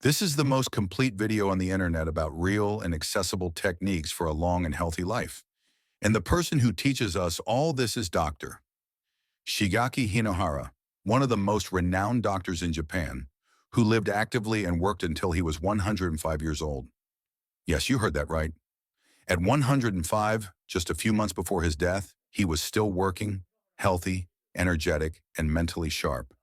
This is the most complete video on the internet about real and accessible techniques for a long and healthy life. And the person who teaches us all this is Dr. Shigeaki Hinohara, one of the most renowned doctors in Japan, who lived actively and worked until he was 105 years old. Yes, you heard that right. At 105, just a few months before his death, he was still working, healthy, energetic, and mentally sharp.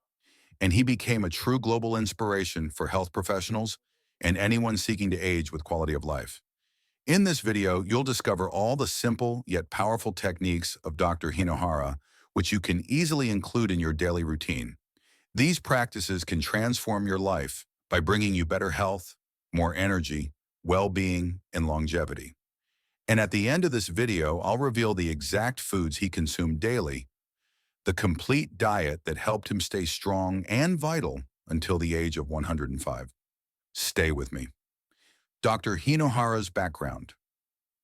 And he became a true global inspiration for health professionals and anyone seeking to age with quality of life. In this video, you'll discover all the simple yet powerful techniques of Dr. Hinohara, which you can easily include in your daily routine. These practices can transform your life by bringing you better health, more energy, well-being, and longevity. And at the end of this video, I'll reveal the exact foods he consumed daily, the complete diet that helped him stay strong and vital until the age of 105. Stay with me. Dr. Hinohara's background.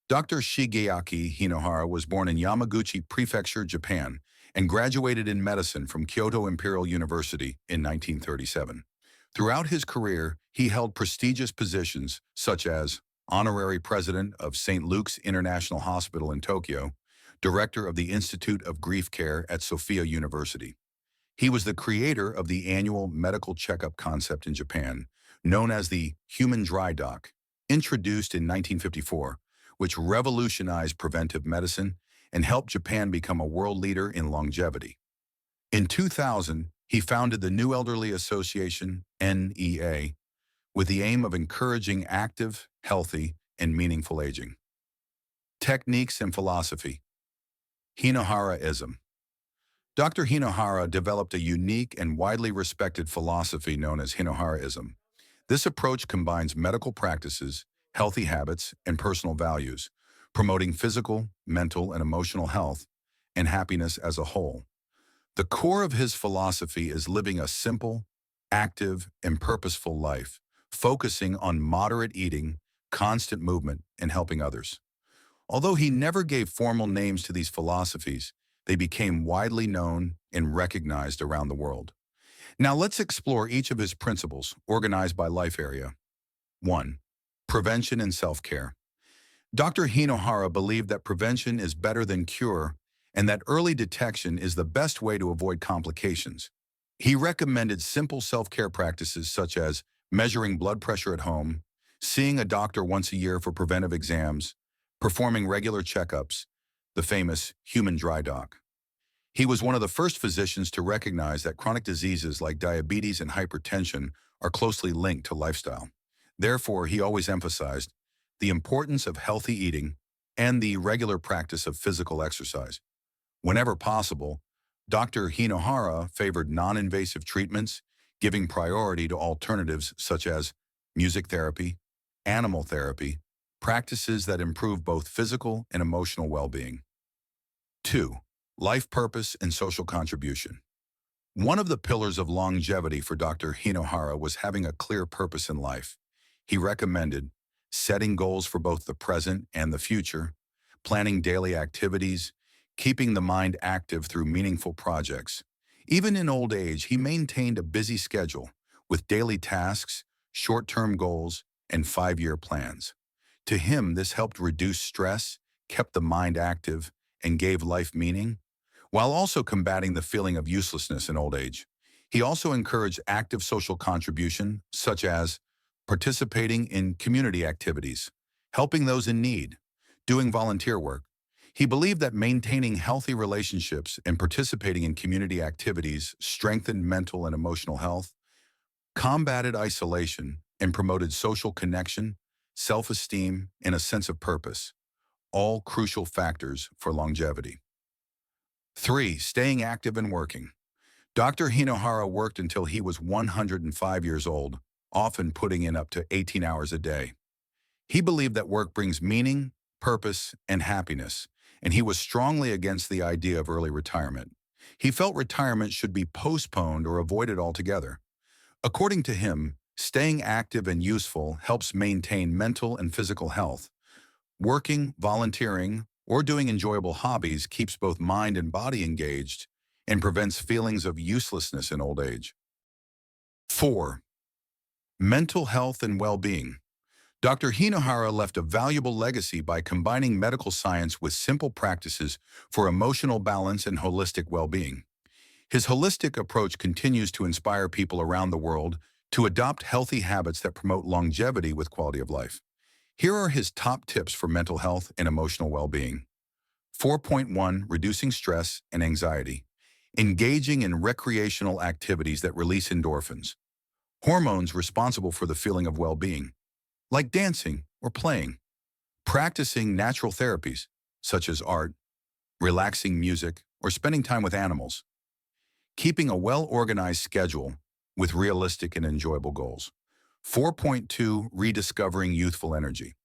Dr. Shigeaki Hinohara was born in Yamaguchi Prefecture, Japan, and graduated in medicine from Kyoto Imperial University in 1937. Throughout his career, he held prestigious positions such as honorary president of St. Luke's International Hospital in Tokyo, director of the Institute of Grief Care at Sophia University. He was the creator of the annual medical checkup concept in Japan, known as the human dry dock, introduced in 1954, which revolutionized preventive medicine and helped Japan become a world leader in longevity. In 2000, he founded the New Elderly Association, NEA, with the aim of encouraging active, healthy, and meaningful aging. Techniques and philosophy. Hinoharaism. Dr. Hinohara developed a unique and widely respected philosophy known as Hinoharaism. This approach combines medical practices, healthy habits, and personal values, promoting physical, mental, and emotional health and happiness as a whole. The core of his philosophy is living a simple, active, and purposeful life, focusing on moderate eating, constant movement, and helping others. Although he never gave formal names to these philosophies, they became widely known and recognized around the world. Now let's explore each of his principles, organized by life area. 1. Prevention and self-care. Dr. Hinohara believed that prevention is better than cure and that early detection is the best way to avoid complications. He recommended simple self-care practices such as measuring blood pressure at home, seeing a doctor once a year for preventive exams, performing regular checkups, the famous human dry dock. He was one of the first physicians to recognize that chronic diseases like diabetes and hypertension are closely linked to lifestyle. Therefore, he always emphasized the importance of healthy eating and the regular practice of physical exercise. Whenever possible, Dr. Hinohara favored non-invasive treatments, giving priority to alternatives such as music therapy, animal therapy, practices that improve both physical and emotional well-being. 2. Life purpose and social contribution. One of the pillars of longevity for Dr. Hinohara was having a clear purpose in life. He recommended setting goals for both the present and the future, planning daily activities, keeping the mind active through meaningful projects. Even in old age, he maintained a busy schedule with daily tasks, short-term goals, and 5-year plans. To him, this helped reduce stress, kept the mind active, and gave life meaning, while also combating the feeling of uselessness in old age. He also encouraged active social contribution, such as participating in community activities, helping those in need, doing volunteer work. He believed that maintaining healthy relationships and participating in community activities strengthened mental and emotional health, combated isolation, and promoted social connection, self-esteem, and a sense of purpose, all crucial factors for longevity. 3. Staying active and working. Dr. Hinohara worked until he was 105 years old, often putting in up to 18 hours a day. He believed that work brings meaning, purpose, and happiness, and he was strongly against the idea of early retirement. He felt retirement should be postponed or avoided altogether. According to him, staying active and useful helps maintain mental and physical health. Working, volunteering, or doing enjoyable hobbies keeps both mind and body engaged and prevents feelings of uselessness in old age. 4. Mental health and well-being. Dr. Hinohara left a valuable legacy by combining medical science with simple practices for emotional balance and holistic well-being. His holistic approach continues to inspire people around the world to adopt healthy habits that promote longevity with quality of life. Here are his top tips for mental health and emotional well-being. 4.1 Reducing stress and anxiety. Engaging in recreational activities that release endorphins, hormones responsible for the feeling of well-being, like dancing or playing. Practicing natural therapies, such as art, relaxing music, or spending time with animals. Keeping a well-organized schedule with realistic and enjoyable goals. 4.2 Rediscovering youthful energy.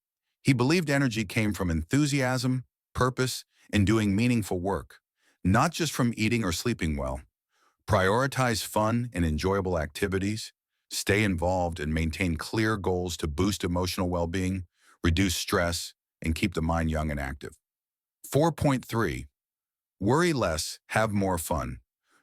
He believed energy came from enthusiasm, purpose, and doing meaningful work, not just from eating or sleeping well. Prioritize fun and enjoyable activities, stay involved and maintain clear goals to boost emotional well-being, reduce stress, and keep the mind young and active. 4.3 Worry less, have more fun.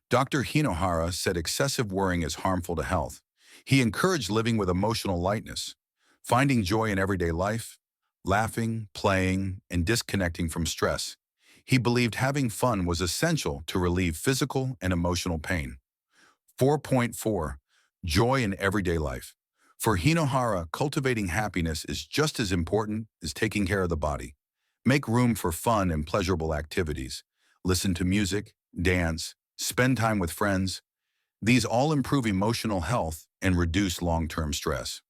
Dr. Hinohara said excessive worrying is harmful to health. He encouraged living with emotional lightness, finding joy in everyday life, laughing, playing, and disconnecting from stress. He believed having fun was essential to relieve physical and emotional pain. 4.4 Joy in everyday life. For Hinohara, cultivating happiness is just as important as taking care of the body. Make room for fun and pleasurable activities. Listen to music, dance, spend time with friends. These all improve emotional health and reduce long-term stress.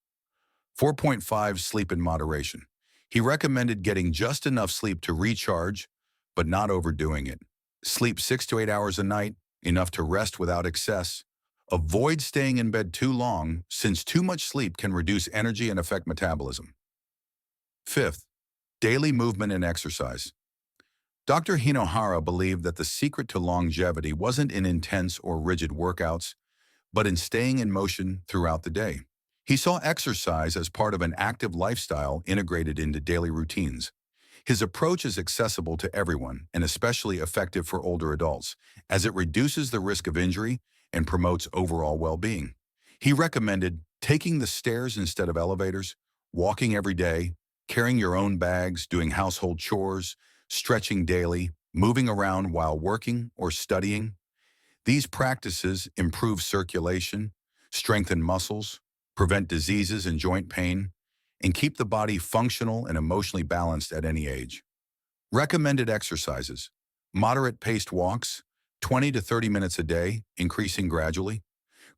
4.5 Sleep in moderation. He recommended getting just enough sleep to recharge, but not overdoing it. Sleep 6 to 8 hours a night, enough to rest without excess. Avoid staying in bed too long, since too much sleep can reduce energy and affect metabolism. Fifth, daily movement and exercise. Dr. Hinohara believed that the secret to longevity wasn't in intense or rigid workouts, but in staying in motion throughout the day. He saw exercise as part of an active lifestyle integrated into daily routines. His approach is accessible to everyone and especially effective for older adults, as it reduces the risk of injury and promotes overall well-being. He recommended taking the stairs instead of elevators, walking every day, carrying your own bags, doing household chores, stretching daily, moving around while working or studying. These practices improve circulation, strengthen muscles, prevent diseases and joint pain, and keep the body functional and emotionally balanced at any age. Recommended exercises: moderate-paced walks, 20 to 30 minutes a day, increasing gradually.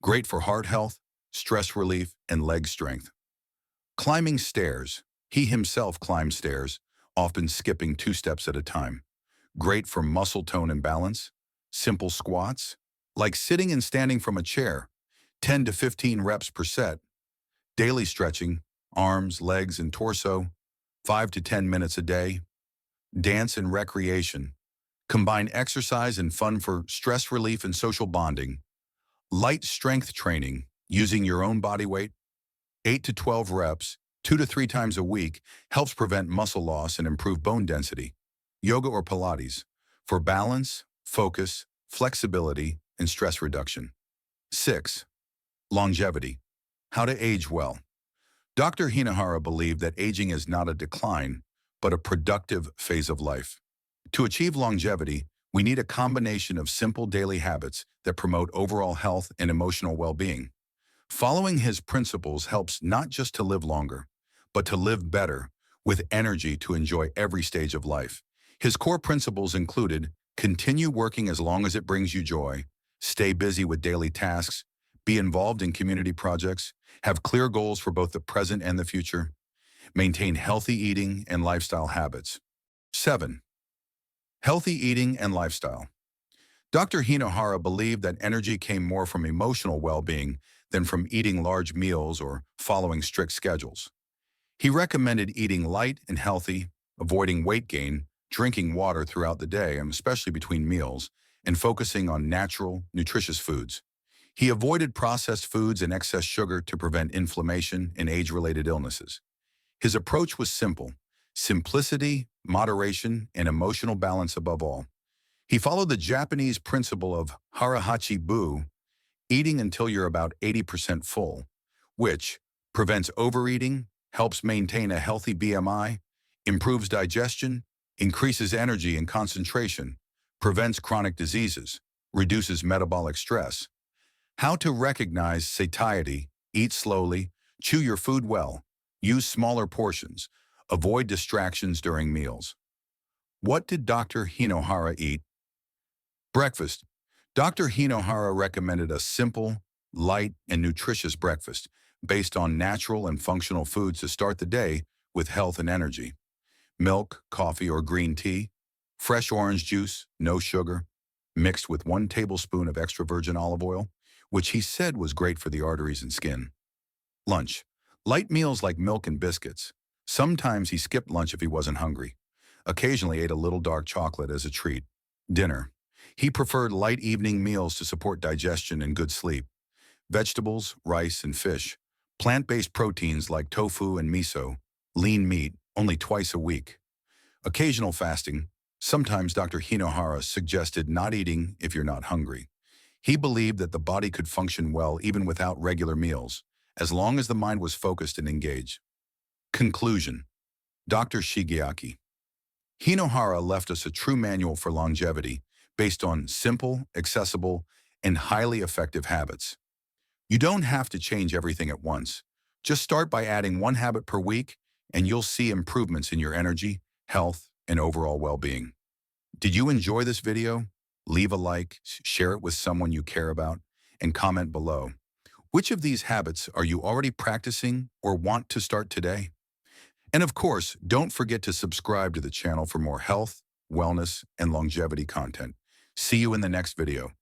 Great for heart health, stress relief, and leg strength. Climbing stairs. He himself climbed stairs, often skipping 2 steps at a time. Great for muscle tone and balance. Simple squats, like sitting and standing from a chair, 10 to 15 reps per set. Daily stretching, arms, legs, and torso, 5 to 10 minutes a day. Dance and recreation. Combine exercise and fun for stress relief and social bonding. Light strength training, using your own body weight, 8 to 12 reps, 2 to 3 times a week, helps prevent muscle loss and improve bone density. Yoga or Pilates, for balance, focus, flexibility, and stress reduction. 6. Longevity. How to age well. Dr. Hinohara believed that aging is not a decline, but a productive phase of life. To achieve longevity, we need a combination of simple daily habits that promote overall health and emotional well-being. Following his principles helps not just to live longer, but to live better, with energy to enjoy every stage of life. His core principles included: continue working as long as it brings you joy, stay busy with daily tasks, be involved in community projects, have clear goals for both the present and the future, maintain healthy eating and lifestyle habits. 7. Healthy eating and lifestyle. Dr. Hinohara believed that energy came more from emotional well-being than from eating large meals or following strict schedules. He recommended eating light and healthy, avoiding weight gain, drinking water throughout the day, and especially between meals, and focusing on natural, nutritious foods. He avoided processed foods and excess sugar to prevent inflammation and age-related illnesses. His approach was simple: simplicity, moderation, and emotional balance above all. He followed the Japanese principle of harahachi bu, eating until you're about 80% full, which, prevents overeating, helps maintain a healthy BMI, improves digestion, increases energy and concentration, prevents chronic diseases, reduces metabolic stress. How to recognize satiety: eat slowly, chew your food well, use smaller portions, avoid distractions during meals. What did Dr. Hinohara eat? Breakfast. Dr. Hinohara recommended a simple, light, and nutritious breakfast based on natural and functional foods to start the day with health and energy. Milk, coffee, or green tea, fresh orange juice, no sugar, mixed with 1 tablespoon of extra virgin olive oil, which he said was great for the arteries and skin. Lunch. Light meals like milk and biscuits. Sometimes he skipped lunch if he wasn't hungry. Occasionally ate a little dark chocolate as a treat. Dinner. He preferred light evening meals to support digestion and good sleep. Vegetables, rice, and fish. Plant-based proteins like tofu and miso. Lean meat, only twice a week. Occasional fasting. Sometimes Dr. Hinohara suggested not eating if you're not hungry. He believed that the body could function well even without regular meals, as long as the mind was focused and engaged. Conclusion. Dr. Shigeaki Hinohara left us a true manual for longevity based on simple, accessible, and highly effective habits. You don't have to change everything at once. Just start by adding 1 habit per week, and you'll see improvements in your energy, health, and overall well-being. Did you enjoy this video? Leave a like, share it with someone you care about, and comment below. Which of these habits are you already practicing or want to start today? And of course, don't forget to subscribe to the channel for more health, wellness, and longevity content. See you in the next video.